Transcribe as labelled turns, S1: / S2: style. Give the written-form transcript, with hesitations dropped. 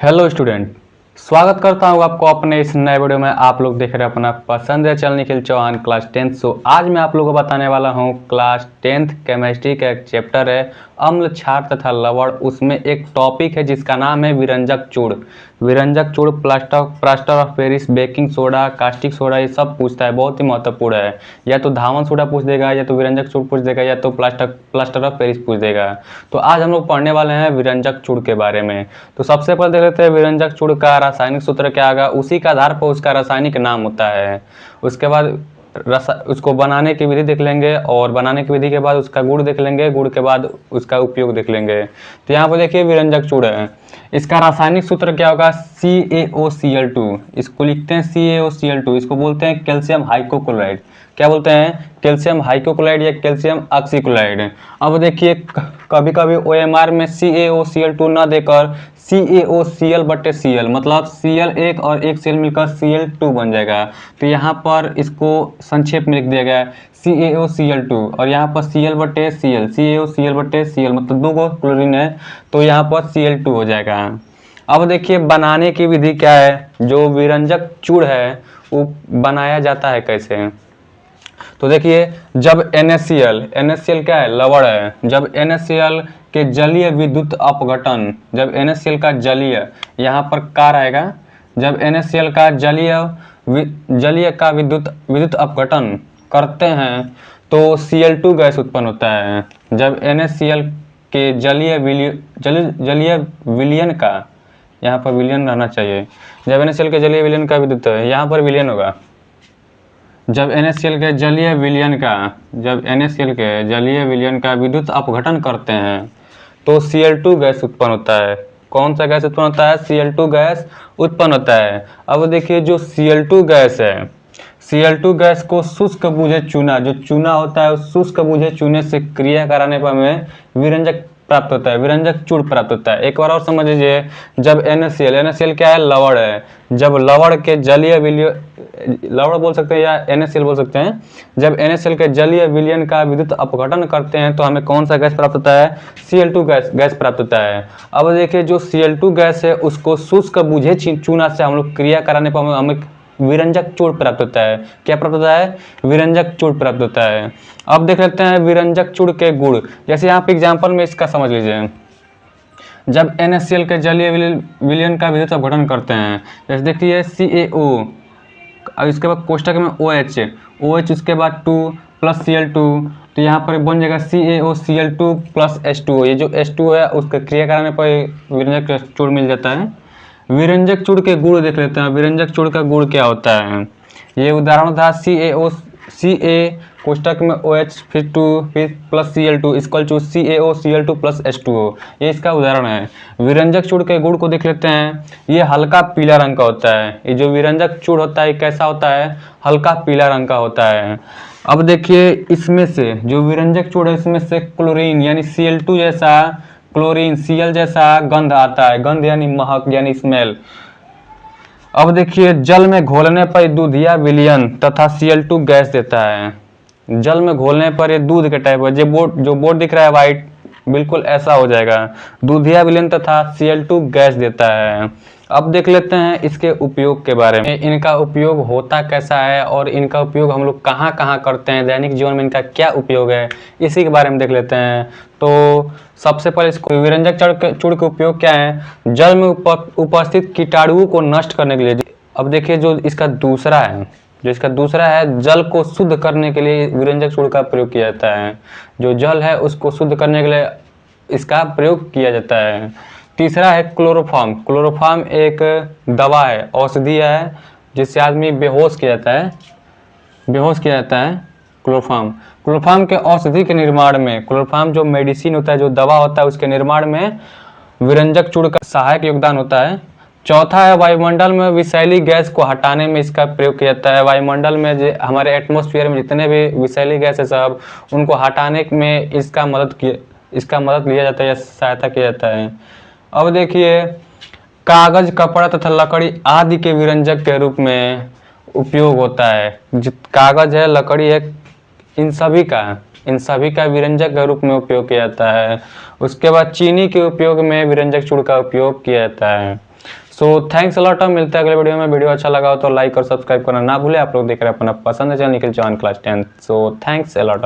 S1: Hello student, स्वागत करता हूँ आपको अपने इस नए वीडियो में। आप लोग देख रहे हैं अपना पसंद है channel Nikhil Chauhan class 10th। आज मैं आप लोगों को बताने वाला हूँ क्लास 10th केमिस्ट्री का एक चैप्टर है अम्ल क्षार तथा लवण। उसमें एक टॉपिक है जिसका नाम है विरंजक चूड़। विरंजक चूड़ plaster of Paris, baking soda, caustic soda, ये सब पूछता है, बहुत ही महत्वपूर्ण है। या तो धावन सोडा पूछ देगा, या तो विरंजक चूड़ पूछ देगा, या तो प्लास्टर ऑफ पेरिस पूछ देगा। तो आज हम लोग पढ़ने वाले हैं विरंजक चूड़ के बारे में। तो सबसे पहले देख लेते हैं विरंजक चूड़ का रासायनिक सूत्र क्या होगा, उसी के आधार पर उसका रासायनिक नाम होता है। उसके बाद उसको बनाने की विधि देख लेंगे, और बनाने की विधि के बाद उसका गुण देख लेंगे, गुण के बाद उसका उपयोग देख लेंगे। तो यहाँ पर देखिए विरंजक चूड़ है, इसका रासायनिक सूत्र क्या होगा, CaOCl2। इसको लिखते हैं CaOCl2। इसको बोलते हैं कैल्शियम हाइपोक्लोराइड। क्या बोलते हैं, कैल्शियम हाइपोक्लोराइड या कैल्शियम ऑक्सीक्लोराइड। अब देखिए कभी कभी OMR में CaOCl2 ना देकर CaOCl/Cl, मतलब Cl एक और एक Cl मिलकर Cl2 बन जाएगा। तो यहाँ पर इसको संक्षेप में लिख दिया गया है CaOCl2, और यहाँ पर Cl/Cl, CaOCl/Cl मतलब दो गो क्लोरीन है, तो यहाँ पर Cl2 हो जाएगा। अब देखिए बनाने की विधि क्या है, जो विरंजक चूड़ है वो बनाया जाता है कैसे। तो देखिए जब NaCl क्या है, लवण है। जब NaCl के जलीय विद्युत अपघटन, जब NaCl का जलीय, यहाँ पर कार आएगा, जब NaCl का जलीय का विद्युत अपघटन करते हैं तो Cl2 गैस उत्पन्न होता है। जब NaCl के जलीय विलयन का, यहाँ पर विलयन रहना चाहिए, जब NaCl के जलीय विलयन का विद्युत है, यहाँ पर विलयन होगा। जब NaCl के जलीय विलयन का विद्युत अपघटन करते हैं तो Cl2 गैस उत्पन्न होता है। कौन सा गैस उत्पन्न होता है, Cl2 गैस उत्पन्न होता है। अब देखिए जो Cl2 गैस है, Cl2 गैस को शुष्क बुझे चूना, जो चूना होता है उस शुष्क बुझे चूने से क्रिया कराने पर हमें विरंजक प्राप्त होता है, विरंजक चूड़ प्राप्त होता है। एक बार और समझ लीजिए, जब NaCl क्या है, लवण है। जब लवण के जलीय लवण बोल सकते हैं या NaCl बोल सकते हैं, जब NaCl के जलीय विलयन का विद्युत अपघटन करते हैं तो हमें कौन सा गैस प्राप्त होता है, Cl2 गैस प्राप्त होता है। अब देखिए जो Cl2 गैस है उसको शुष्क बुझे चूना से हम लोग क्रिया कराने पर हमें विरंजक चूड़ प्राप्त होता है। क्या प्राप्त होता है, विरंजक चूड़ प्राप्त होता है। अब देख लेते हैं विरंजक चूड़ के गुण। जैसे यहाँ पे एग्जांपल में इसका समझ लीजिए, जब NaCl के जलीय विलयन का विद्युत अपघटन करते हैं, जैसे देखिए CaO, अब इसके बाद कोष्टक में OH, उसके बाद 2 प्लस Cl2, तो यहाँ पर बन जाएगा CaOCl2 प्लस H2O। ये जो H2O है उसका क्रिया कराने पर विरंजक चूड़ मिल जाता है। विरंजक चूड़ के गुण देख लेते हैं, विरंजक चूड़ का गुण क्या होता है। ये उदाहरण था Ca कोष्टक में OH फिर 2 फिर plus Cl2 equal to CaOCl2 plus H2O, ये इसका उदाहरण है। विरंजक चूड़ के गुण को देख लेते हैं, ये हल्का पीला रंग का होता है। ये जो विरंजक चूड़ होता है कैसा होता है, हल्का पीला रंग का होता है। अब देखिए इसमें से जो विरंजक चूड़ है इसमें से क्लोरीन यानी Cl2 जैसा, क्लोरीन Cl जैसा गंध आता है, गंध यानी महक यानी स्मेल। अब देखिए जल में घोलने पर दूधिया विलयन तथा Cl2 गैस देता है। जल में घोलने पर ये दूध के टाइप है, जो बोर्ड दिख रहा है वाइट, बिल्कुल ऐसा हो जाएगा, दूधिया विलयन तथा Cl2 गैस देता है। अब देख लेते हैं इसके उपयोग के बारे में, इनका उपयोग होता कैसा है और इनका उपयोग हम लोग कहाँ कहाँ करते हैं, दैनिक जीवन में इनका क्या उपयोग है, इसी के बारे में देख लेते हैं। तो सबसे पहले इसको विरंजक चूड़ के उपयोग क्या है, जल में उपस्थित कीटाणुओं को नष्ट करने के लिए। अब देखिए जो इसका दूसरा है, जल को शुद्ध करने के लिए विरंजक चूड़ का प्रयोग किया जाता है। जो जल है उसको शुद्ध करने के लिए इसका प्रयोग किया जाता है। तीसरा है क्लोरोफॉर्म एक दवा है, औषधि है, जिससे आदमी बेहोश किया जाता है। क्लोरोफॉर्म के औषधि के निर्माण में, क्लोरोफॉर्म जो मेडिसिन होता है, जो दवा होता है, उसके निर्माण में विरंजक चूड़ का सहायक योगदान होता है। चौथा है वायुमंडल में विषैली गैस को हटाने में इसका प्रयोग किया जाता है। वायुमंडल में जो हमारे एटमॉस्फेयर में जितने भी विषैली गैस है सब, उनको हटाने में इसका मदद लिया जाता है या सहायता किया जाता है। अब देखिए कागज, कपड़ा तथा लकड़ी आदि के विरंजक के रूप में उपयोग होता है। कागज है, लकड़ी है, इन सभी का विरंजक के रूप में उपयोग किया जाता है। उसके बाद चीनी के उपयोग में विरंजक चूड़ का उपयोग किया जाता है। सो थैंक्स अलॉट, मिलते हैं अगले वीडियो में। वीडियो अच्छा लगा हो तो लाइक और सब्सक्राइब करना ना भूले। आप लोग देख रहे हैं अपना पसंद channel Nikhil Chauhan class 10। So thanks allot.